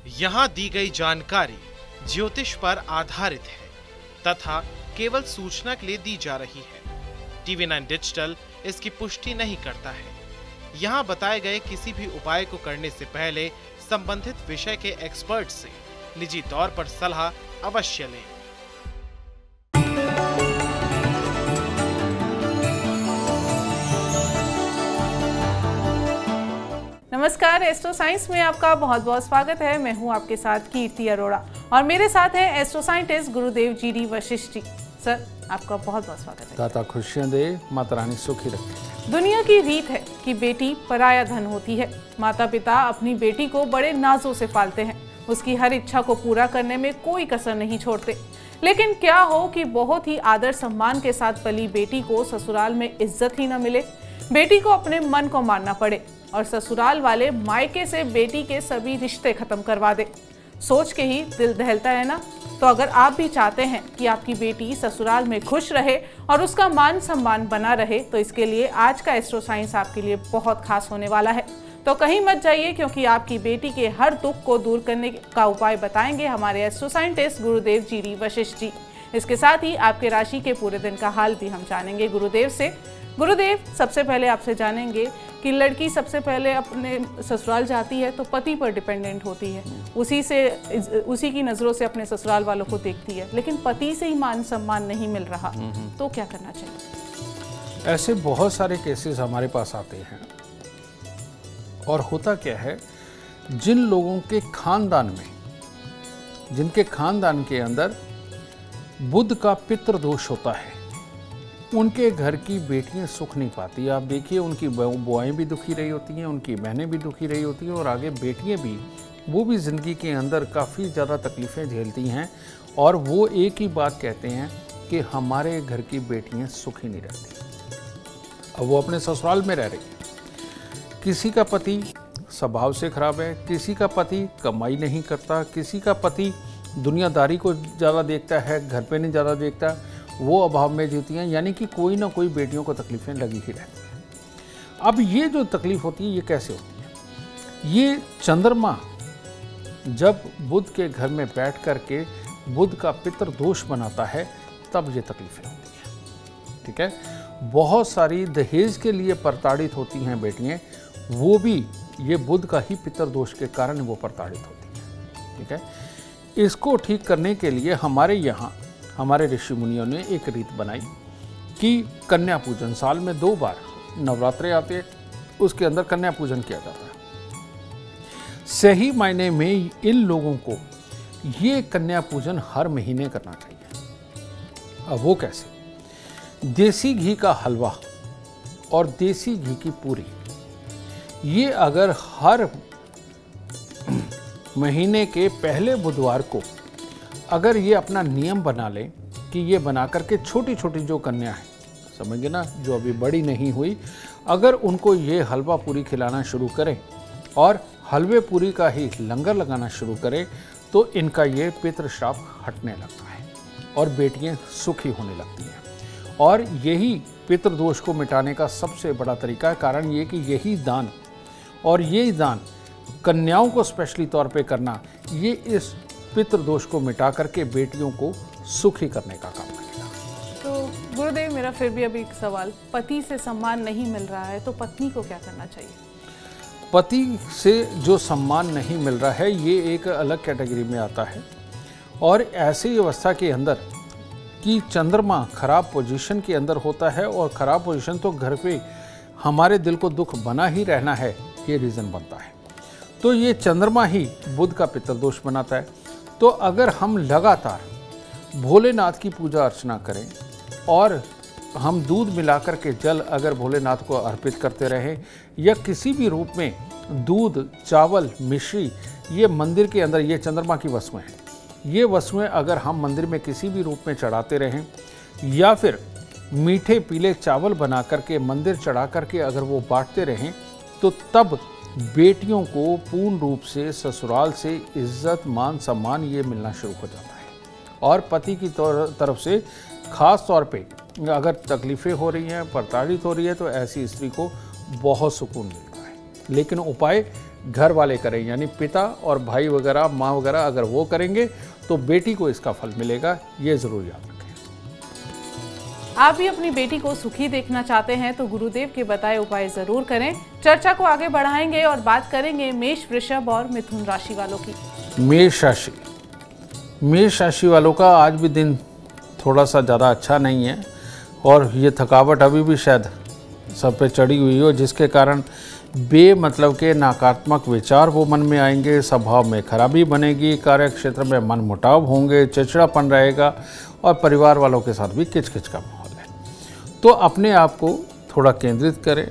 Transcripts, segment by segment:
यहाँ दी गई जानकारी ज्योतिष पर आधारित है तथा केवल सूचना के लिए दी जा रही है। TV9 डिजिटल इसकी पुष्टि नहीं करता है। यहाँ बताए गए किसी भी उपाय को करने से पहले संबंधित विषय के एक्सपर्ट से निजी तौर पर सलाह अवश्य लें। नमस्कार, एस्ट्रो साइंस में आपका बहुत बहुत स्वागत है। मैं हूं आपके साथ कीर्ति अरोड़ा और मेरे साथ हैं एस्ट्रो साइंटिस्ट गुरुदेव जी वशिष्ठ जी। सर, आपका बहुत बहुत स्वागत है। दाता खुशियां दे, माता रानी सुखी रखे। दुनिया की रीत है कि बेटी पराया धन होती है। माता पिता अपनी बेटी को बड़े नाजों से पालते हैं, उसकी हर इच्छा को पूरा करने में कोई कसर नहीं छोड़ते। लेकिन क्या हो कि बहुत ही आदर सम्मान के साथ पली बेटी को ससुराल में इज्जत ही न मिले, बेटी को अपने मन को मानना पड़े और ससुराल वाले मायके से बेटी के सभी रिश्ते खत्म करवा दे। सोच के ही दिल दहलता है ना। तो अगर आप भी चाहते हैं कि आपकी बेटी ससुराल में खुश रहे और उसका मान सम्मान बना रहे, तो इसके लिए आज का एस्ट्रो साइंस आपके लिए बहुत खास होने वाला है। तो कहीं मत जाइए, क्योंकि आपकी बेटी के हर दुख को दूर करने का उपाय बताएंगे हमारे एस्ट्रो साइंटिस्ट गुरुदेव जी वशिष्ठ जी। इसके साथ ही आपके राशि के पूरे दिन का हाल भी हम जानेंगे गुरुदेव से। गुरुदेव, सबसे पहले आपसे जानेंगे कि लड़की सबसे पहले अपने ससुराल जाती है तो पति पर डिपेंडेंट होती है, उसी की नज़रों से अपने ससुराल वालों को देखती है, लेकिन पति से ही मान सम्मान नहीं मिल रहा, तो क्या करना चाहिए? ऐसे बहुत सारे केसेस हमारे पास आते हैं। और होता क्या है, जिन लोगों के खानदान में, जिनके खानदान के अंदर बुध का पितृ दोष होता है, उनके घर की बेटियां सुख नहीं पाती। आप देखिए, उनकी बुआएं भी दुखी रही होती हैं, उनकी बहनें भी दुखी रही होती हैं और आगे बेटियां भी, वो भी ज़िंदगी के अंदर काफ़ी ज़्यादा तकलीफ़ें झेलती हैं। और वो एक ही बात कहते हैं कि हमारे घर की बेटियां सुखी नहीं रहती। अब वो अपने ससुराल में रह रही है, किसी का पति स्वभाव से खराब है, किसी का पति कमाई नहीं करता, किसी का पति दुनियादारी को ज़्यादा देखता है, घर पे नहीं ज़्यादा देखता, वो अभाव में जीती हैं। यानी कि कोई ना कोई बेटियों को तकलीफ़ें लगी ही रहती हैं। अब ये जो तकलीफ़ होती है, ये कैसे होती है? ये चंद्रमा जब बुध के घर में बैठ कर के बुध का पितृ दोष बनाता है, तब ये तकलीफ़ें होती हैं। ठीक है, बहुत सारी दहेज के लिए प्रताड़ित होती हैं बेटियाँ, वो भी ये बुध का ही पितृ दोष के कारण वो प्रताड़ित होती हैं। ठीक है, इसको ठीक करने के लिए हमारे यहाँ हमारे ऋषि मुनियों ने एक रीत बनाई कि कन्या पूजन, साल में 2 बार नवरात्रे आते हैं, उसके अंदर कन्या पूजन किया जाता है। सही मायने में इन लोगों को ये कन्या पूजन हर महीने करना चाहिए। अब वो कैसे? देसी घी का हलवा और देसी घी की पूरी, ये अगर हर महीने के पहले बुधवार को अगर ये अपना नियम बना लें कि ये बना करके छोटी छोटी जो कन्या है, समझिए ना, जो अभी बड़ी नहीं हुई, अगर उनको ये हलवा पूरी खिलाना शुरू करें और हलवे पूरी का ही लंगर लगाना शुरू करें, तो इनका ये पितृश्राप हटने लगता है और बेटियां सुखी होने लगती हैं। और यही पितृदोष को मिटाने का सबसे बड़ा तरीका है। कारण ये कि यही दान, और यही दान कन्याओं को स्पेशली तौर पे करना, ये इस पितृदोष को मिटा करके बेटियों को सुखी करने का काम करेगा। तो गुरुदेव, मेरा फिर भी अभी एक सवाल, पति से सम्मान नहीं मिल रहा है तो पत्नी को क्या करना चाहिए? पति से जो सम्मान नहीं मिल रहा है, ये एक अलग कैटेगरी में आता है। और ऐसी अवस्था के अंदर कि चंद्रमा खराब पोजीशन के अंदर होता है, और खराब पोजीशन तो घर पे हमारे दिल को दुख बना ही रहना है, ये रीज़न बनता है। तो ये चंद्रमा ही बुध का पितृदोष बनाता है। तो अगर हम लगातार भोलेनाथ की पूजा अर्चना करें और हम दूध मिलाकर के जल अगर भोलेनाथ को अर्पित करते रहें, या किसी भी रूप में दूध, चावल, मिश्री, ये मंदिर के अंदर, ये चंद्रमा की वस्तुएं हैं, ये वस्तुएं अगर हम मंदिर में किसी भी रूप में चढ़ाते रहें, या फिर मीठे पीले चावल बना करके मंदिर चढ़ा करके अगर वो बांटते रहें, तो तब बेटियों को पूर्ण रूप से ससुराल से इज्जत, मान, सम्मान ये मिलना शुरू हो जाता है। और पति की तरफ से ख़ास तौर पे अगर तकलीफ़ें हो रही हैं, प्रताड़ित हो रही है, तो ऐसी स्त्री को बहुत सुकून मिलता है। लेकिन उपाय घर वाले करें, यानी पिता और भाई वगैरह, माँ वगैरह, अगर वो करेंगे तो बेटी को इसका फल मिलेगा, ये ज़रूर याद रखें। आप भी अपनी बेटी को सुखी देखना चाहते हैं तो गुरुदेव के बताए उपाय जरूर करें। चर्चा को आगे बढ़ाएंगे और बात करेंगे मेष, वृषभ और मिथुन राशि वालों की। मेष राशि, मेष राशि वालों का आज भी दिन थोड़ा सा ज़्यादा अच्छा नहीं है और ये थकावट अभी भी शायद सब पे चढ़ी हुई हो, जिसके कारण बेमतलब के नकारात्मक विचार वो मन में आएंगे, स्वभाव में खराबी बनेगी, कार्य क्षेत्र में मन मुटाव होंगे, चिड़चिड़ापन रहेगा और परिवार वालों के साथ भी किचकिच का माहौल है। तो अपने आप को थोड़ा केंद्रित करें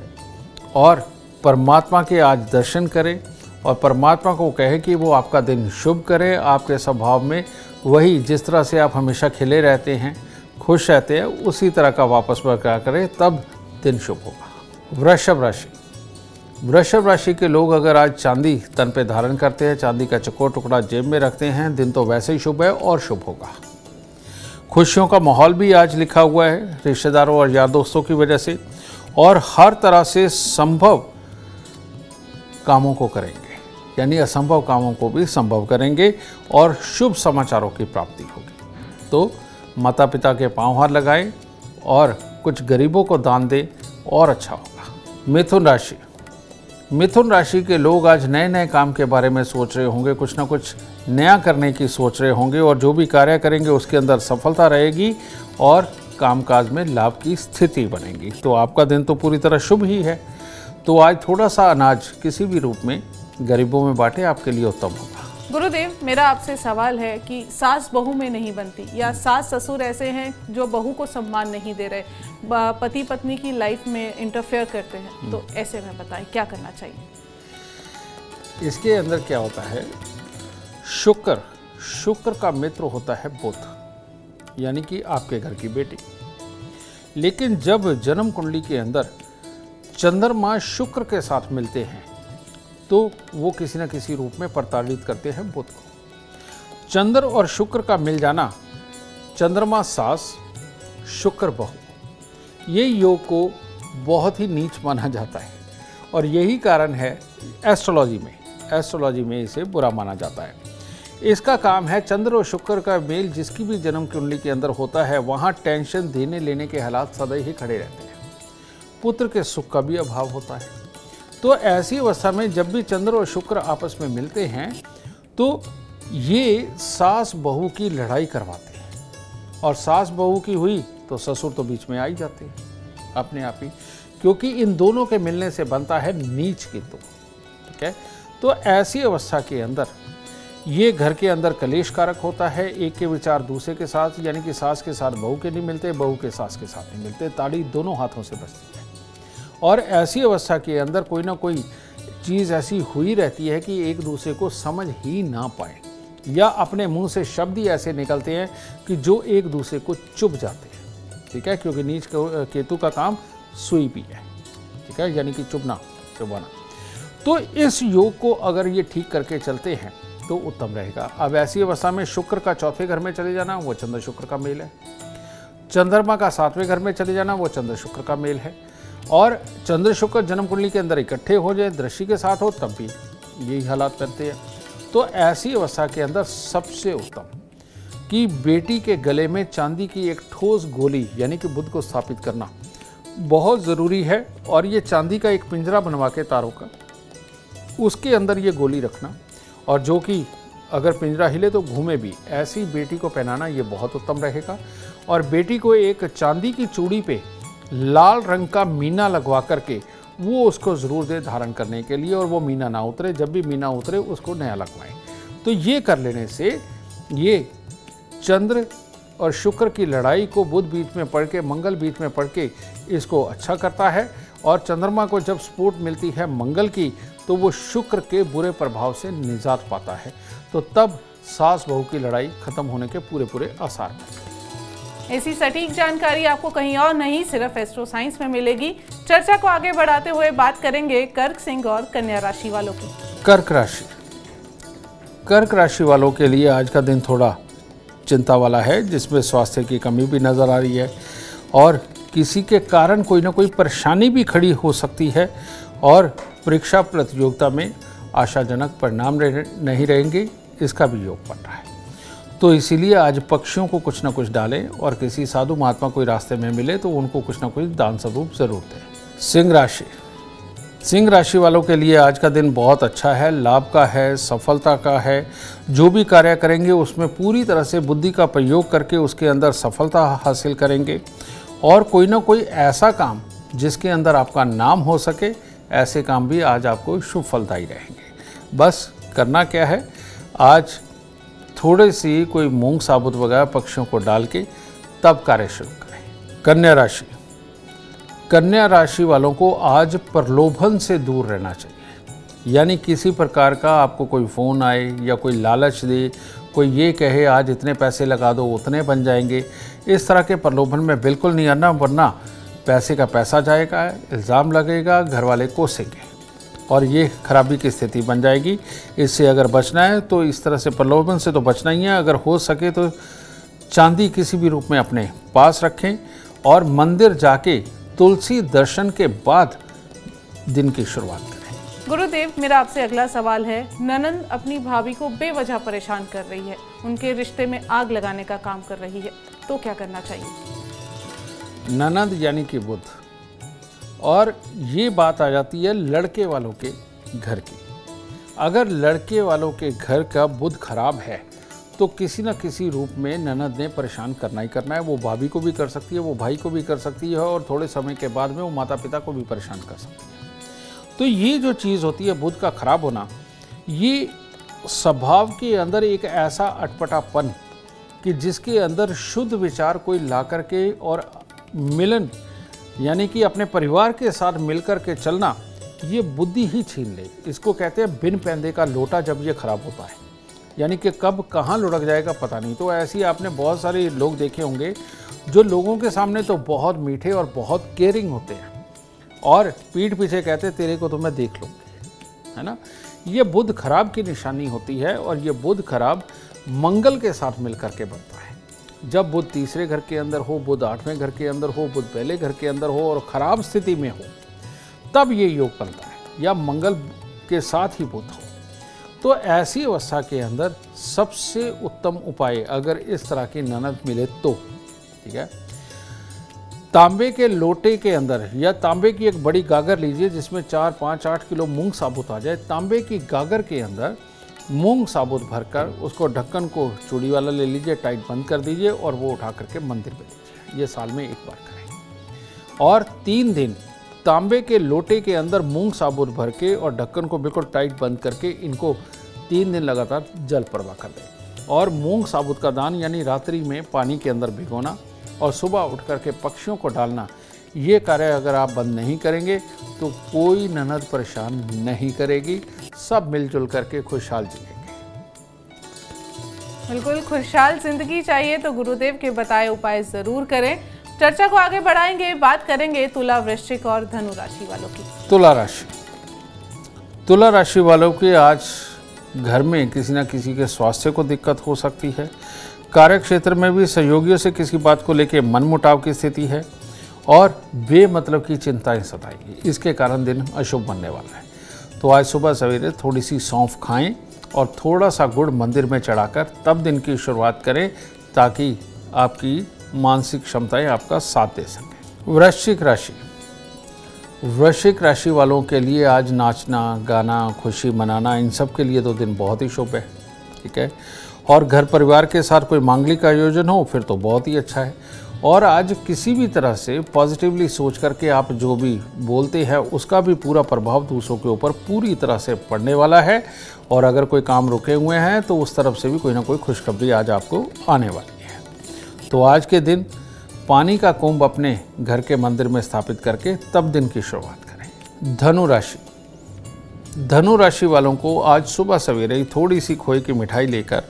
और परमात्मा के आज दर्शन करें और परमात्मा को कहें कि वो आपका दिन शुभ करे, आपके स्वभाव में वही जिस तरह से आप हमेशा खिले रहते हैं, खुश रहते हैं, उसी तरह का वापस बरकरार करें, तब दिन शुभ होगा। वृषभ राशि, वृषभ राशि के लोग अगर आज चांदी तन पे धारण करते हैं, चांदी का चकोर टुकड़ा जेब में रखते हैं, दिन तो वैसे ही शुभ है और शुभ होगा। खुशियों का माहौल भी आज लिखा हुआ है रिश्तेदारों और यार दोस्तों की वजह से, और हर तरह से संभव कामों को करेंगे, यानी असंभव कामों को भी संभव करेंगे और शुभ समाचारों की प्राप्ति होगी। तो माता पिता के पांव हाथ लगाएं और कुछ गरीबों को दान दें और अच्छा होगा। मिथुन राशि, मिथुन राशि के लोग आज नए नए काम के बारे में सोच रहे होंगे, कुछ ना कुछ नया करने की सोच रहे होंगे और जो भी कार्य करेंगे उसके अंदर सफलता रहेगी और कामकाज में लाभ की स्थिति बनेगी। तो आपका दिन तो पूरी तरह शुभ ही है। तो आज थोड़ा सा अनाज किसी भी रूप में गरीबों में बांटे, आपके लिए उत्तम होगा। गुरुदेव, मेरा आपसे सवाल है कि सास बहू में नहीं बनती या सास ससुर ऐसे हैं जो बहू को सम्मान नहीं दे रहे, पति पत्नी की लाइफ में इंटरफेयर करते हैं, तो ऐसे में बताएं क्या करना चाहिए? इसके अंदर क्या होता है, शुक्र का मित्र होता है बुध, यानी कि आपके घर की बेटी। लेकिन जब जन्म कुंडली के अंदर चंद्रमा शुक्र के साथ मिलते हैं तो वो किसी न किसी रूप में प्रताड़ित करते हैं बुध को। चंद्र और शुक्र का मिल जाना, चंद्रमा सास शुक्र बहू, ये योग को बहुत ही नीच माना जाता है और यही कारण है एस्ट्रोलॉजी में इसे बुरा माना जाता है। इसका काम है चंद्र और शुक्र का मेल जिसकी भी जन्म कुंडली के अंदर होता है, वहाँ टेंशन देने लेने के हालात सदैव ही खड़े रहते हैं, पुत्र के सुख का भी अभाव होता है। तो ऐसी अवस्था में जब भी चंद्र और शुक्र आपस में मिलते हैं तो ये सास बहू की लड़ाई करवाते हैं और सास बहू की हुई तो ससुर तो बीच में आ ही जाते हैं अपने आप ही, क्योंकि इन दोनों के मिलने से बनता है नीच की तो, ठीक है। तो ऐसी अवस्था के अंदर ये घर के अंदर कलेश कारक होता है, एक के विचार दूसरे के साथ, यानी कि सास के साथ बहू के नहीं मिलते, बहू के सास के साथ नहीं मिलते, ताड़ी दोनों हाथों से बजती है। और ऐसी अवस्था के अंदर कोई ना कोई चीज़ ऐसी हुई रहती है कि एक दूसरे को समझ ही ना पाए या अपने मुंह से शब्द ही ऐसे निकलते हैं कि जो एक दूसरे को चुभ जाते हैं, ठीक है, क्योंकि नीच केतु का काम सुई भी है, ठीक है, यानी कि चुभाना। तो इस योग को अगर ये ठीक करके चलते हैं तो उत्तम रहेगा। अब ऐसी अवस्था में शुक्र का चौथे घर में चले जाना, वो चंद्र शुक्र का मेल है, चंद्रमा का सातवें घर में चले जाना, वो चंद्र शुक्र का मेल है, और चंद्र शुक्र जन्म कुंडली के अंदर इकट्ठे हो जाए, दृष्टि के साथ हो, तब भी यही हालात बनते हैं। तो ऐसी अवस्था के अंदर सबसे उत्तम कि बेटी के गले में चांदी की एक ठोस गोली यानी कि बुध को स्थापित करना बहुत ज़रूरी है, और ये चांदी का एक पिंजरा बनवा के तारों का, उसके अंदर ये गोली रखना, और जो कि अगर पिंजरा हिले तो घूमे भी, ऐसी बेटी को पहनाना ये बहुत उत्तम रहेगा। और बेटी को एक चांदी की चूड़ी पे लाल रंग का मीना लगवा करके वो उसको ज़रूर दे धारण करने के लिए, और वो मीना ना उतरे, जब भी मीना उतरे उसको नया लगवाएं। तो ये कर लेने से ये चंद्र और शुक्र की लड़ाई को बुध बीच में पड़ के, मंगल बीच में पड़ के इसको अच्छा करता है, और चंद्रमा को जब सपोर्ट मिलती है मंगल की तो वो शुक्र के बुरे प्रभाव से निजात पाता है। तो तब सास बहू की लड़ाई खत्म होने के पूरे आसार हैं। ऐसी सटीक जानकारी आपको कहीं और नहीं, सिर्फ एस्ट्रो साइंस में मिलेगी। चर्चा को आगे बढ़ाते हुए बात करेंगे कर्क, सिंह और कन्या राशि वालों की। कर्क राशि वालों के लिए आज का दिन थोड़ा चिंता वाला है, जिसमें स्वास्थ्य की कमी भी नज़र आ रही है और किसी के कारण कोई ना कोई परेशानी भी खड़ी हो सकती है, और परीक्षा प्रतियोगिता में आशाजनक परिणाम नहीं रहेंगे, इसका भी योग बन रहा है। तो इसीलिए आज पक्षियों को कुछ ना कुछ डालें और किसी साधु महात्मा कोई रास्ते में मिले तो उनको कुछ ना कुछ दान स्वरूप जरूर दें। सिंह राशि, सिंह राशि वालों के लिए आज का दिन बहुत अच्छा है, लाभ का है, सफलता का है। जो भी कार्य करेंगे उसमें पूरी तरह से बुद्धि का प्रयोग करके उसके अंदर सफलता हासिल करेंगे और कोई ना कोई ऐसा काम जिसके अंदर आपका नाम हो सके, ऐसे काम भी आज आपको शुभ फलदायी रहेंगे। बस करना क्या है, आज थोड़ी सी कोई मूंग साबुत वगैरह पक्षियों को डाल के तब कार्य शुरू करें। कन्या राशि, कन्या राशि वालों को आज प्रलोभन से दूर रहना चाहिए। यानी किसी प्रकार का आपको कोई फ़ोन आए या कोई लालच दे, कोई ये कहे आज इतने पैसे लगा दो उतने बन जाएंगे, इस तरह के प्रलोभन में बिल्कुल नहीं आना, वरना पैसे का पैसा जाएगा, इल्ज़ाम लगेगा, घर वाले कोसेंगे और ये खराबी की स्थिति बन जाएगी। इससे अगर बचना है तो इस तरह से प्रलोभन से तो बचना ही है। अगर हो सके तो चांदी किसी भी रूप में अपने पास रखें और मंदिर जाके तुलसी दर्शन के बाद दिन की शुरुआत करें। गुरुदेव, मेरा आपसे अगला सवाल है। ननंद अपनी भाभी को बेवजह परेशान कर रही है, उनके रिश्ते में आग लगाने का काम कर रही है, तो क्या करना चाहिए? ननंद यानी कि बुध, और ये बात आ जाती है लड़के वालों के घर की। अगर लड़के वालों के घर का बुध खराब है तो किसी न किसी रूप में ननद ने परेशान करना ही करना है। वो भाभी को भी कर सकती है, वो भाई को भी कर सकती है और थोड़े समय के बाद में वो माता पिता को भी परेशान कर सकती है। तो ये जो चीज़ होती है बुध का खराब होना, ये स्वभाव के अंदर एक ऐसा अटपटापन कि जिसके अंदर शुद्ध विचार कोई ला करके और मिलन यानी कि अपने परिवार के साथ मिलकर के चलना, ये बुद्धि ही छीन ले। इसको कहते हैं बिन पैंदे का लोटा जब ये खराब होता है, यानी कि कब कहाँ लुढ़क जाएगा पता नहीं। तो ऐसे ही आपने बहुत सारे लोग देखे होंगे जो लोगों के सामने तो बहुत मीठे और बहुत केयरिंग होते हैं और पीठ पीछे कहते तेरे को तो मैं देख लूँगी, है ना। ये बुध खराब की निशानी होती है और ये बुध खराब मंगल के साथ मिलकर के बनता है। जब बुध तीसरे घर के अंदर हो, बुध 8वें घर के अंदर हो, बुध पहले घर के अंदर हो और ख़राब स्थिति में हो, तब ये योग बनता है, या मंगल के साथ ही बुध हो। तो ऐसी अवस्था के अंदर सबसे उत्तम उपाय, अगर इस तरह की ननद मिले तो, ठीक है, तांबे के लोटे के अंदर या तांबे की एक बड़ी गागर लीजिए जिसमें 4, 5, 8 किलो मूंग साबुत आ जाए। तांबे की गागर के अंदर मूंग साबुत भरकर उसको ढक्कन को चूड़ी वाला ले लीजिए, टाइट बंद कर दीजिए और वो उठा करके मंदिर में लीजिए। ये साल में एक बार करें और 3 दिन तांबे के लोटे के अंदर मूंग साबुत भर के और ढक्कन को बिल्कुल टाइट बंद करके इनको 3 दिन लगातार जल प्रवाह कर दें। और मूंग साबुत का दान यानी रात्रि में पानी के अंदर भिगोना और सुबह उठ करके पक्षियों को डालना, ये कार्य अगर आप बंद नहीं करेंगे तो कोई ननद परेशान नहीं करेगी, सब मिलजुल करके खुशहाल जिएंगे। बिल्कुल खुशहाल जिंदगी चाहिए तो गुरुदेव के बताए उपाय जरूर करें। चर्चा को आगे बढ़ाएंगे, बात करेंगे तुला, वृश्चिक और धनु राशि वालों की। तुला राशि, तुला राशि वालों के आज घर में किसी न किसी के स्वास्थ्य को दिक्कत हो सकती है। कार्य क्षेत्र में भी सहयोगियों से किसी बात को लेकर मनमुटाव की स्थिति है और बेमतलब की चिंताएं सताएंगी। इसके कारण दिन अशुभ बनने वाला है। तो आज सुबह सवेरे थोड़ी सी सौंफ खाएं और थोड़ा सा गुड़ मंदिर में चढ़ाकर तब दिन की शुरुआत करें, ताकि आपकी मानसिक क्षमताएं आपका साथ दे सकें। वृश्चिक राशि, वृश्चिक राशि वालों के लिए आज नाचना, गाना, खुशी मनाना, इन सब के लिए तो दिन बहुत ही शुभ है, ठीक है। और घर परिवार के साथ कोई मांगलिक आयोजन हो फिर तो बहुत ही अच्छा है। और आज किसी भी तरह से पॉजिटिवली सोच करके आप जो भी बोलते हैं उसका भी पूरा प्रभाव दूसरों के ऊपर पूरी तरह से पड़ने वाला है। और अगर कोई काम रुके हुए हैं तो उस तरफ से भी कोई ना कोई खुशखबरी आज आपको आने वाली है। तो आज के दिन पानी का कुंभ अपने घर के मंदिर में स्थापित करके तब दिन की शुरुआत करें। धनु राशि, धनु राशि वालों को आज सुबह सवेरे थोड़ी सी खोए की मिठाई लेकर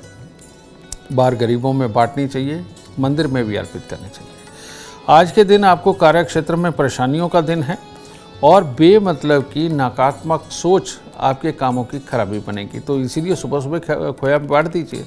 बाहर गरीबों में बांटनी चाहिए, मंदिर में भी अर्पित करनी चाहिए। आज के दिन आपको कार्य क्षेत्र में परेशानियों का दिन है और बेमतलब की नकारात्मक सोच आपके कामों की खराबी बनेगी। तो इसीलिए सुबह सुबह खोया बांट दीजिए,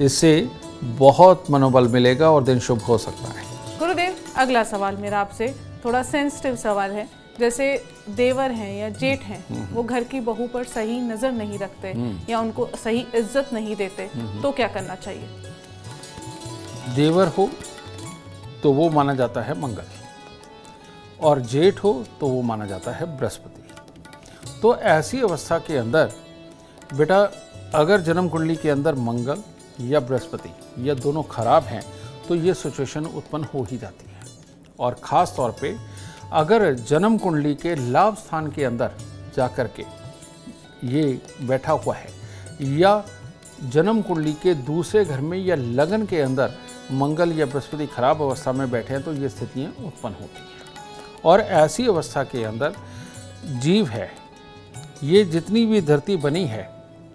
इससे बहुत मनोबल मिलेगा और दिन शुभ हो सकता है। गुरुदेव, अगला सवाल मेरा आपसे थोड़ा सेंसिटिव सवाल है। जैसे देवर हैं या जेठ हैं, वो घर की बहू पर सही नजर नहीं रखते या उनको सही इज्जत नहीं देते, तो क्या करना चाहिए? देवर हो तो वो माना जाता है मंगल, और जेठ हो तो वो माना जाता है बृहस्पति। तो ऐसी अवस्था के अंदर बेटा, अगर जन्म कुंडली के अंदर मंगल या बृहस्पति या दोनों खराब हैं तो ये सिचुएशन उत्पन्न हो ही जाती है। और ख़ास तौर पे अगर जन्म कुंडली के लाभ स्थान के अंदर जाकर के ये बैठा हुआ है, या जन्म कुंडली के दूसरे घर में या लगन के अंदर मंगल या बृहस्पति खराब अवस्था में बैठे हैं, तो ये स्थितियाँ उत्पन्न होती हैं। और ऐसी अवस्था के अंदर जीव है, ये जितनी भी धरती बनी है,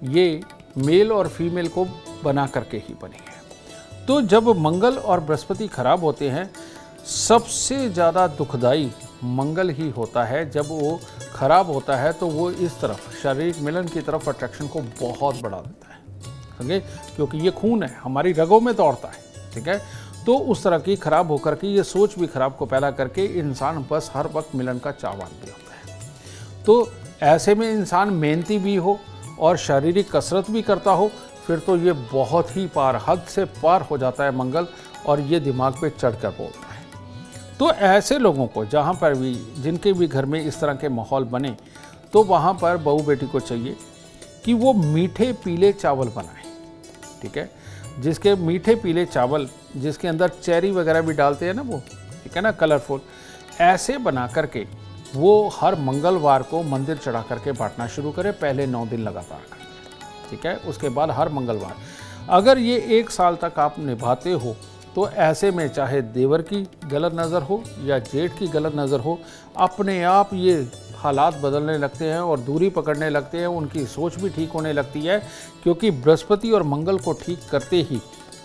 ये मेल और फीमेल को बना करके ही बनी है। तो जब मंगल और बृहस्पति खराब होते हैं, सबसे ज़्यादा दुखदाई मंगल ही होता है। जब वो खराब होता है तो वो इस तरफ शारीरिक मिलन की तरफ अट्रैक्शन को बहुत बढ़ा देता है, समझे, क्योंकि ये खून है, हमारी रगों में दौड़ता है, ठीक है। तो उस तरह की खराब होकर के ये सोच भी खराब को पैदा करके इंसान बस हर वक्त मिलन का चाहवान भी होता है। तो ऐसे में इंसान मेहनती भी हो और शारीरिक कसरत भी करता हो, फिर तो ये बहुत ही पार, हद से पार हो जाता है मंगल, और ये दिमाग पे चढ़कर बोलता है। तो ऐसे लोगों को जहाँ पर भी, जिनके भी घर में इस तरह के माहौल बने, तो वहाँ पर बहू बेटी को चाहिए कि वो मीठे पीले चावल बनाएं, ठीक है। जिसके मीठे पीले चावल, जिसके अंदर चेरी वगैरह भी डालते हैं ना वो, ठीक है ना, कलरफुल, ऐसे बना करके वो हर मंगलवार को मंदिर चढ़ा करके बांटना शुरू करें, पहले 9 दिन लगातार करके, ठीक है। उसके बाद हर मंगलवार, अगर ये 1 साल तक आप निभाते हो, तो ऐसे में चाहे देवर की गलत नज़र हो या जेठ की गलत नज़र हो, अपने आप ये हालात बदलने लगते हैं और दूरी पकड़ने लगते हैं, उनकी सोच भी ठीक होने लगती है। क्योंकि बृहस्पति और मंगल को ठीक करते ही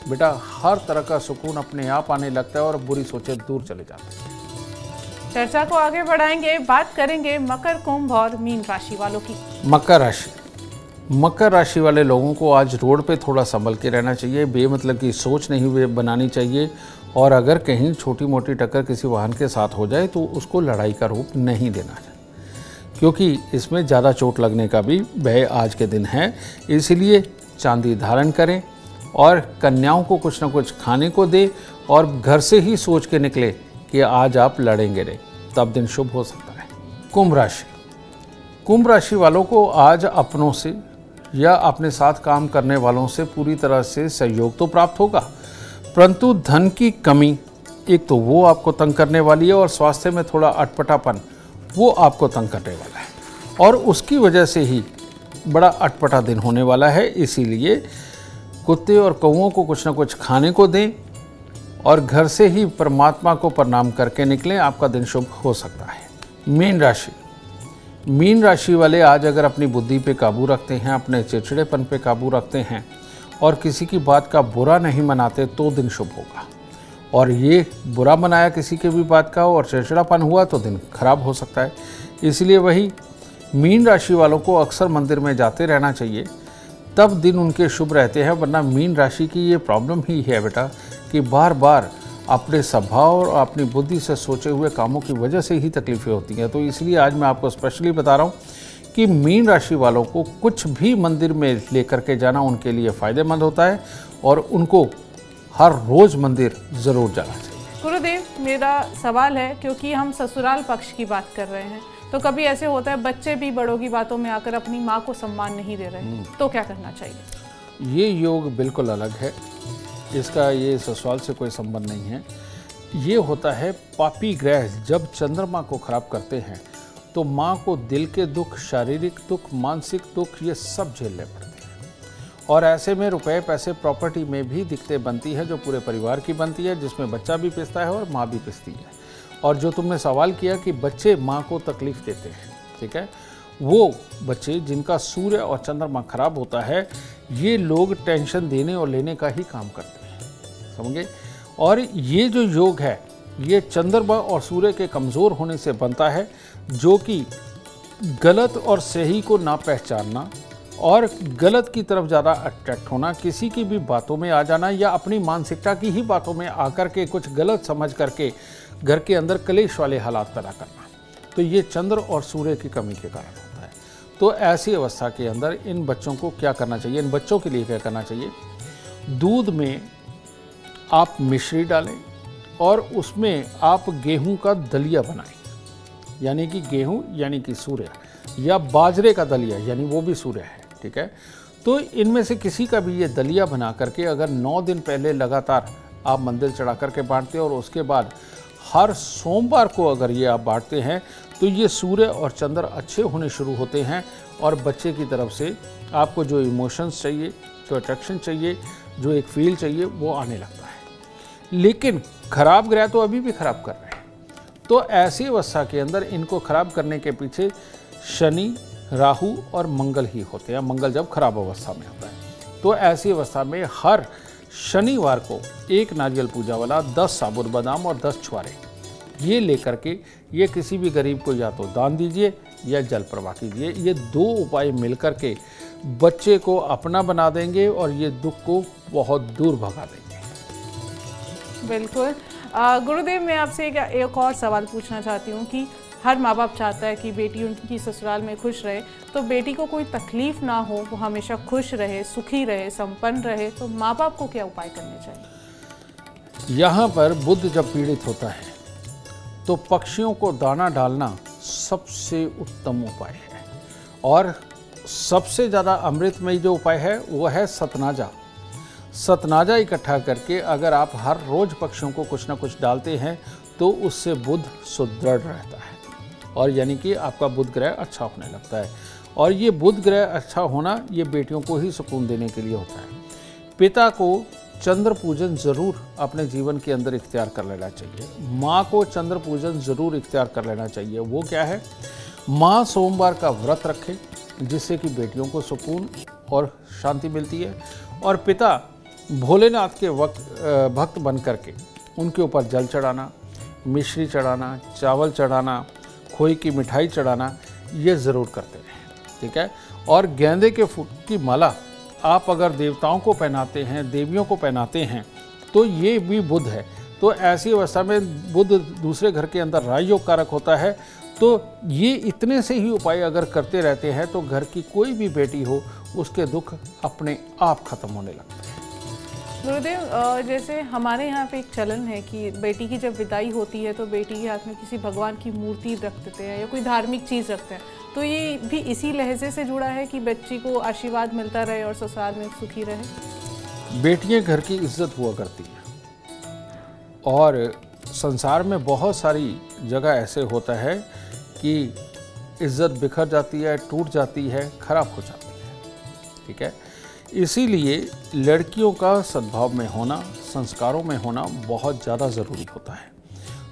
बेटा हर तरह का सुकून अपने आप आने लगता है और बुरी सोचें दूर चले जाती हैं। चर्चा को आगे बढ़ाएंगे, बात करेंगे मकर, कुंभ और मीन राशि वालों की। मकर राशि वाले लोगों को आज रोड पे थोड़ा संभल के रहना चाहिए, बेमतलब की सोच नहीं बनानी चाहिए, और अगर कहीं छोटी मोटी टक्कर किसी वाहन के साथ हो जाए तो उसको लड़ाई का रूप नहीं देना चाहिए, क्योंकि इसमें ज़्यादा चोट लगने का भी भय आज के दिन है। इसलिए चांदी धारण करें और कन्याओं को कुछ ना कुछ खाने को दे, और घर से ही सोच के निकले कि आज आप लड़ेंगे नहीं, तब दिन शुभ हो सकता है। कुंभ राशि वालों को आज अपनों से या अपने साथ काम करने वालों से पूरी तरह से सहयोग तो प्राप्त होगा, परंतु धन की कमी, एक तो वो आपको तंग करने वाली है, और स्वास्थ्य में थोड़ा अटपटापन वो आपको तंग करने वाला है, और उसकी वजह से ही बड़ा अटपटा दिन होने वाला है। इसीलिए कुत्ते और कौओं को कुछ ना कुछ खाने को दें, और घर से ही परमात्मा को प्रणाम करके निकलें, आपका दिन शुभ हो सकता है। मीन राशि वाले आज अगर अपनी बुद्धि पे काबू रखते हैं, अपने चिड़चिड़ेपन पे काबू रखते हैं, और किसी की बात का बुरा नहीं मनाते, तो दिन शुभ होगा। और ये बुरा मनाया किसी के भी बात का और चिड़चिड़ापन हुआ तो दिन खराब हो सकता है। इसलिए वही मीन राशि वालों को अक्सर मंदिर में जाते रहना चाहिए, तब दिन उनके शुभ रहते हैं। वरना मीन राशि की ये प्रॉब्लम ही है बेटा कि बार बार अपने स्वभाव और अपनी बुद्धि से सोचे हुए कामों की वजह से ही तकलीफ़ें होती हैं। तो इसलिए आज मैं आपको स्पेशली बता रहा हूँ कि मीन राशि वालों को कुछ भी मंदिर में लेकर के जाना उनके लिए फ़ायदेमंद होता है, और उनको हर रोज़ मंदिर ज़रूर जाना चाहिए। गुरुदेव, मेरा सवाल है, क्योंकि हम ससुराल पक्ष की बात कर रहे हैं, तो कभी ऐसे होता है बच्चे भी बड़ों की बातों में आकर अपनी माँ को सम्मान नहीं दे रहे, तो क्या करना चाहिए? ये योग बिल्कुल अलग है, इसका ये ससुराल से कोई संबंध नहीं है। ये होता है पापी ग्रह जब चंद्रमा को खराब करते हैं, तो माँ को दिल के दुख, शारीरिक दुख, मानसिक दुख, ये सब झेलने पड़ते हैं। और ऐसे में रुपए पैसे प्रॉपर्टी में भी दिक्कतें बनती है, जो पूरे परिवार की बनती है, जिसमें बच्चा भी पिसता है और माँ भी पिसती है। और जो तुमने सवाल किया कि बच्चे माँ को तकलीफ़ देते हैं, ठीक है, वो बच्चे जिनका सूर्य और चंद्रमा खराब होता है, ये लोग टेंशन देने और लेने का ही काम करते हैं, समझे। और ये जो योग है, ये चंद्रमा और सूर्य के कमज़ोर होने से बनता है, जो कि गलत और सही को ना पहचानना और गलत की तरफ ज़्यादा अट्रैक्ट होना, किसी की भी बातों में आ जाना, या अपनी मानसिकता की ही बातों में आकर के कुछ गलत समझ करके घर के अंदर कलेश वाले हालात पैदा करना। तो ये चंद्र और सूर्य की कमी के कारण होता है। तो ऐसी अवस्था के अंदर इन बच्चों को क्या करना चाहिए, इन बच्चों के लिए क्या करना चाहिए, दूध में आप मिश्री डालें और उसमें आप गेहूं का दलिया बनाएं, यानी कि गेहूं यानी कि सूर्य, या बाजरे का दलिया यानी वो भी सूर्य है, ठीक है। तो इनमें से किसी का भी ये दलिया बना करके अगर 9 दिन पहले लगातार आप मंदिर चढ़ा करके बांटते हैं और उसके बाद हर सोमवार को अगर ये आप बांटते हैं तो ये सूर्य और चंद्र अच्छे होने शुरू होते हैं और बच्चे की तरफ से आपको जो इमोशंस चाहिए, जो अट्रैक्शन चाहिए, जो एक फील चाहिए वो आने लगता है। लेकिन खराब ग्रह तो अभी भी खराब कर रहे हैं, तो ऐसी अवस्था के अंदर इनको खराब करने के पीछे शनि, राहु और मंगल ही होते हैं। मंगल जब खराब अवस्था में होता है तो ऐसी अवस्था में हर शनिवार को एक नारियल पूजा वाला 10 साबुत बादाम और 10 छुआरे ये लेकर के ये किसी भी गरीब को या तो दान दीजिए या जल प्रवाह कीजिए। ये 2 उपाय मिलकर के बच्चे को अपना बना देंगे और ये दुख को बहुत दूर भगा देंगे। बिल्कुल। गुरुदेव, मैं आपसे एक और सवाल पूछना चाहती हूँ कि हर माँ बाप चाहता है कि बेटी उनकी ससुराल में खुश रहे, तो बेटी को कोई तकलीफ ना हो, वो हमेशा खुश रहे, सुखी रहे, संपन्न रहे, तो माँ बाप को क्या उपाय करने चाहिए? यहाँ पर बुध जब पीड़ित होता है तो पक्षियों को दाना डालना सबसे उत्तम उपाय है और सबसे ज़्यादा अमृतमयी जो उपाय है वो है सतनाजा। सतनाजा इकट्ठा करके अगर आप हर रोज़ पक्षियों को कुछ ना कुछ डालते हैं तो उससे बुध सुदृढ़ रहता है और यानी कि आपका बुध ग्रह अच्छा होने लगता है। और ये बुध ग्रह अच्छा होना ये बेटियों को ही सुकून देने के लिए होता है। पिता को चंद्र पूजन ज़रूर अपने जीवन के अंदर इख्तियार कर लेना चाहिए। माँ को चंद्र पूजन ज़रूर इख्तियार कर लेना चाहिए। वो क्या है, माँ सोमवार का व्रत रखे जिससे कि बेटियों को सुकून और शांति मिलती है, और पिता भोलेनाथ के भक्त बन करके उनके ऊपर जल चढ़ाना, मिश्री चढ़ाना, चावल चढ़ाना, खोई की मिठाई चढ़ाना ये ज़रूर करते रहें, ठीक है। और गेंदे के फूल की माला आप अगर देवताओं को पहनाते हैं, देवियों को पहनाते हैं तो ये भी बुध है। तो ऐसी अवस्था में बुध दूसरे घर के अंदर राजयोग कारक होता है। तो ये इतने से ही उपाय अगर करते रहते हैं तो घर की कोई भी बेटी हो उसके दुख अपने आप खत्म होने लगते हैं। गुरुदेव, जैसे हमारे यहाँ पे एक चलन है कि बेटी की जब विदाई होती है तो बेटी के हाथ में किसी भगवान की मूर्ति रख देते हैं या कोई धार्मिक चीज़ रखते हैं, तो ये भी इसी लहजे से जुड़ा है कि बच्ची को आशीर्वाद मिलता रहे और ससुराल में सुखी रहे। बेटियां घर की इज्जत हुआ करती हैं और संसार में बहुत सारी जगह ऐसे होता है कि इज्जत बिखर जाती है, टूट जाती है, खराब हो जाती है, ठीक है। इसीलिए लड़कियों का सद्भाव में होना, संस्कारों में होना बहुत ज़्यादा ज़रूरी होता है।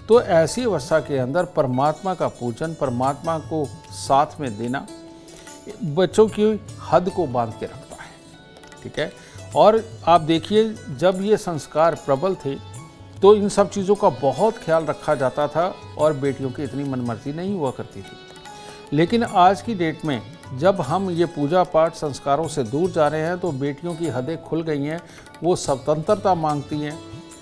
तो ऐसी अवस्था के अंदर परमात्मा का पूजन, परमात्मा को साथ में देना बच्चों की हद को बांध के रखता है, ठीक है। और आप देखिए जब ये संस्कार प्रबल थे तो इन सब चीज़ों का बहुत ख्याल रखा जाता था और बेटियों की इतनी मनमर्जी नहीं हुआ करती थी। लेकिन आज की डेट में जब हम ये पूजा पाठ संस्कारों से दूर जा रहे हैं तो बेटियों की हदें खुल गई हैं। वो स्वतंत्रता मांगती हैं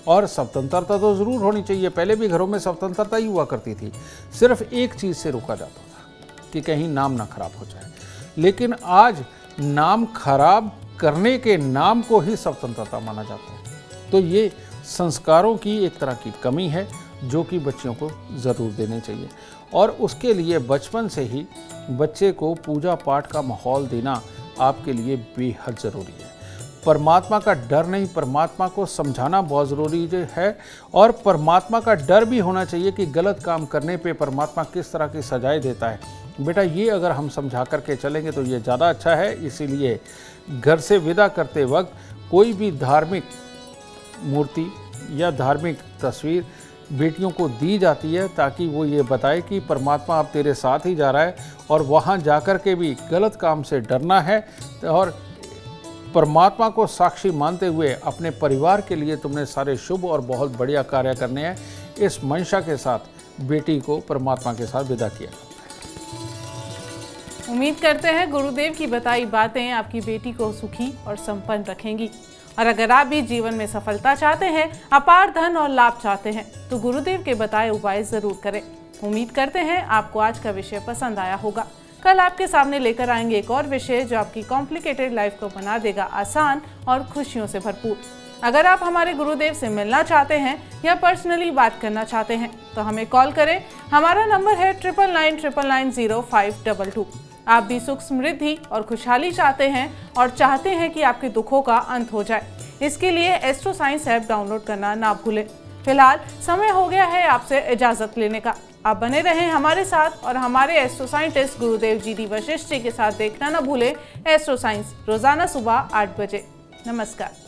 और स्वतंत्रता तो ज़रूर होनी चाहिए। पहले भी घरों में स्वतंत्रता ही हुआ करती थी, सिर्फ एक चीज़ से रोका जाता था कि कहीं नाम ना खराब हो जाए। लेकिन आज नाम खराब करने के नाम को ही स्वतंत्रता माना जाता है। तो ये संस्कारों की एक तरह की कमी है जो कि बच्चियों को ज़रूर देने चाहिए और उसके लिए बचपन से ही बच्चे को पूजा पाठ का माहौल देना आपके लिए बेहद ज़रूरी है। परमात्मा का डर नहीं, परमात्मा को समझाना बहुत ज़रूरी है और परमात्मा का डर भी होना चाहिए कि गलत काम करने पे परमात्मा किस तरह की सजाएं देता है। बेटा ये अगर हम समझा करके चलेंगे तो ये ज़्यादा अच्छा है। इसीलिए घर से विदा करते वक्त कोई भी धार्मिक मूर्ति या धार्मिक तस्वीर बेटियों को दी जाती है ताकि वो ये बताए कि परमात्मा अब तेरे साथ ही जा रहा है और वहाँ जाकर के भी गलत काम से डरना है और परमात्मा को साक्षी मानते हुए अपने परिवार के लिए तुमने सारे शुभ और बहुत बढ़िया कार्य करने हैं। इस मंशा के साथ बेटी को परमात्मा के साथ विदा किया। उम्मीद करते हैं गुरुदेव की बताई बातें आपकी बेटी को सुखी और संपन्न रखेंगी। और अगर आप भी जीवन में सफलता चाहते हैं, अपार धन और लाभ चाहते हैं, तो गुरुदेव के बताए उपाय जरूर करें। उम्मीद करते हैं आपको आज का विषय पसंद आया होगा। कल आपके सामने लेकर आएंगे एक और विषय जो आपकी कॉम्प्लिकेटेड लाइफ को बना देगा आसान और खुशियों से भरपूर। अगर आप हमारे गुरुदेव से मिलना चाहते हैं या पर्सनली बात करना चाहते हैं तो हमें कॉल करें। हमारा नंबर है 9999900522। आप भी सुख समृद्धि और खुशहाली चाहते हैं और चाहते हैं कि आपके दुखों का अंत हो जाए, इसके लिए एस्ट्रो साइंस ऐप डाउनलोड करना ना भूलें। फिलहाल समय हो गया है आपसे इजाजत लेने का। आप बने रहें हमारे साथ और हमारे एस्ट्रो साइंटिस्ट गुरुदेव जी डी वशिष्ठ जी के साथ देखना ना भूलें एस्ट्रो साइंस रोजाना सुबह 8 बजे। नमस्कार।